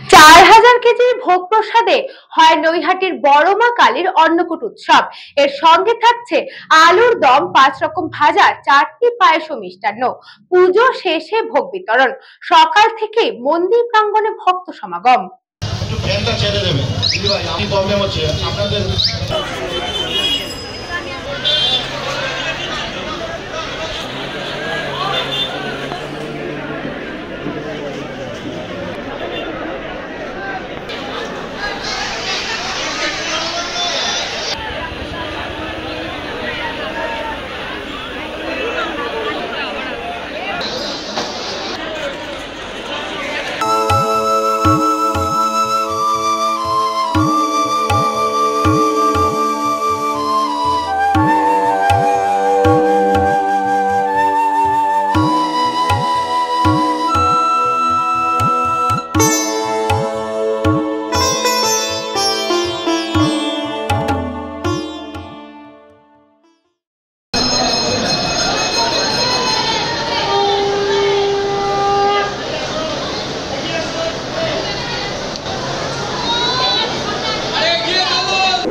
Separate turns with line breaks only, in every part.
4000 কেজির ভোগ প্রসাদে হয় নৈহাটির বড়মা কালীর অন্নকূট উৎসব। এর সঙ্গে থাকছে আলুর দম, 5 রকম ভাজা, চাটনি, পায়েস ও মিষ্টান্ন। পুজো শেষে ভোগ বিতরণ। সকাল থেকে মন্দির প্রাঙ্গণে ভক্ত সমাগম।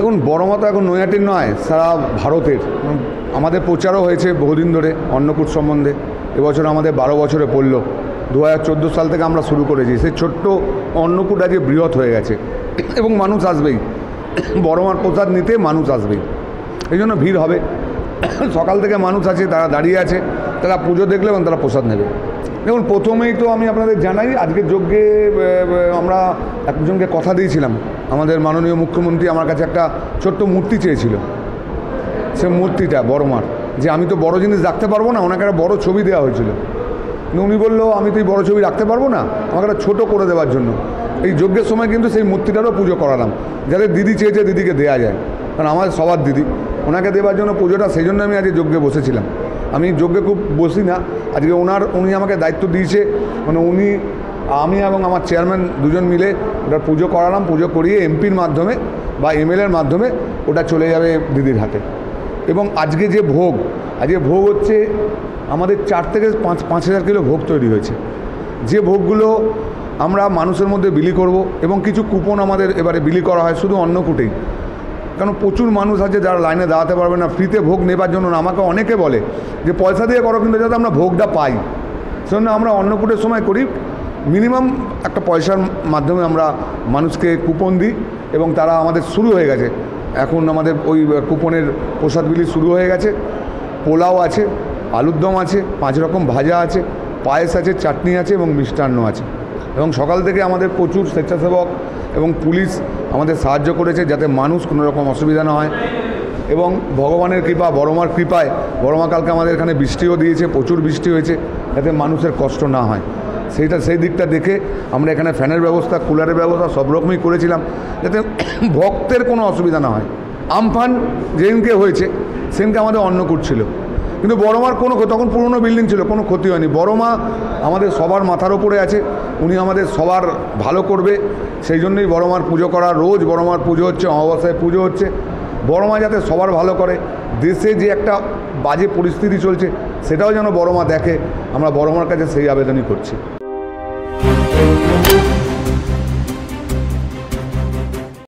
এখন বড়মা তো এখন নৈহাটির নয়, সারা ভারতের। আমাদের প্রচারও হয়েছে বহুদিন ধরে অন্নকূট সম্বন্ধে। এবছর আমাদের 12 বছরে পড়ল। 2014 সাল থেকে আমরা শুরু করেছি। সেই ছোট্ট অন্নকূট আজকে বৃহৎ হয়ে গেছে এবং মানুষ আসবেই, বড়মার প্রসাদ নিতে মানুষ আসবেই, এই জন্য ভিড় হবে। সকাল থেকে মানুষ আছে, তারা দাঁড়িয়ে আছে, তারা পুজো দেখলে এবং তারা প্রসাদ নেবে। দেখুন, প্রথমেই তো আমি আপনাদের জানাই, আজকের যজ্ঞে আমরা একজনকে কথা দিয়েছিলাম। আমাদের মাননীয় মুখ্যমন্ত্রী আমার কাছে একটা ছোট্ট মূর্তি চেয়েছিল। সে মূর্তিটা বড়মার, যে আমি তো বড় জিনিস রাখতে পারবো না, ওনাকে একটা বড় ছবি দেওয়া হয়েছিল। উনি বললো, আমি তো এই বড় ছবি রাখতে পারবো না, আমাকে একটা ছোটো করে দেওয়ার জন্য। এই যজ্ঞের সময় কিন্তু সেই মূর্তিটারও পুজো করালাম, যাতে দিদি চেয়েছে দিদিকে দেওয়া যায়, কারণ আমার সবার দিদি, ওনাকে দেওয়ার জন্য পুজোটা। সেই জন্য আমি আজকে যজ্ঞে বসেছিলাম। আমি যজ্ঞে খুব বসি না, আজকে উনি আমাকে দায়িত্ব দিয়েছে, মানে আমি এবং আমার চেয়ারম্যান দুজন মিলে ওটা পুজো করালাম। পুজো করিয়ে এমপির মাধ্যমে বা এমএলএর মাধ্যমে ওটা চলে যাবে দিদির হাতে। এবং আজকে যে ভোগ, আজকে ভোগ হচ্ছে আমাদের 4 থেকে 5,000 কিলো ভোগ তৈরি হয়েছে। যে ভোগগুলো আমরা মানুষের মধ্যে বিলি করব, এবং কিছু কুপন আমাদের এবারে বিলি করা হয় শুধু অন্নকূটেই। কারণ প্রচুর মানুষ আছে যারা লাইনে দাঁড়াতে পারবে না, ফ্রিতে ভোগ নেবার জন্য। আমাকে অনেকে বলে যে পয়সা দিয়ে করো, কিন্তু যাতে আমরা ভোগটা পাই। সেজন্য আমরা অন্নকূটের সময় করি, মিনিমাম একটা পয়সার মাধ্যমে আমরা মানুষকে কুপন দিই, এবং তারা আমাদের শুরু হয়ে গেছে। এখন আমাদের ওই কুপনের প্রসাদ বিলি শুরু হয়ে গেছে। পোলাও আছে, আলুর দম আছে, 5 রকম ভাজা আছে, পায়েস আছে, চাটনি আছে এবং মিষ্টান্ন আছে। এবং সকাল থেকে আমাদের প্রচুর স্বেচ্ছাসেবক এবং পুলিশ আমাদের সাহায্য করেছে, যাতে মানুষ কোনো রকম অসুবিধা না হয়। এবং ভগবানের কৃপা, বড়মার কৃপায়, বড়মা কালকে আমাদের এখানে বৃষ্টিও দিয়েছে, প্রচুর বৃষ্টি হয়েছে, যাতে মানুষের কষ্ট না হয়। সেই দিকটা দেখে আমরা এখানে ফ্যানের ব্যবস্থা, কুলারের ব্যবস্থা সব রকমই করেছিলাম, যাতে ভক্তের কোনো অসুবিধা না হয়। আমফান যেদিনকে হয়েছে সেদিনকে আমাদের অন্নকূট ছিল, কিন্তু বড়মার তখন পুরনো বিল্ডিং ছিল, কোনো ক্ষতি হয়নি। বড়মা আমাদের সবার মাথার ওপরে আছে, উনি আমাদের সবার ভালো করবে। সেই জন্যই বড়মার পুজো করা। রোজ বড়মার পুজো হচ্ছে, অমাবস্যায় পুজো হচ্ছে। বড়মা যাতে সবার ভালো করে, দেশে যে একটা বাজে পরিস্থিতি চলছে সেটাও যেন বড়মা দেখে, আমরা বড়মার কাছে সেই আবেদনই করছি।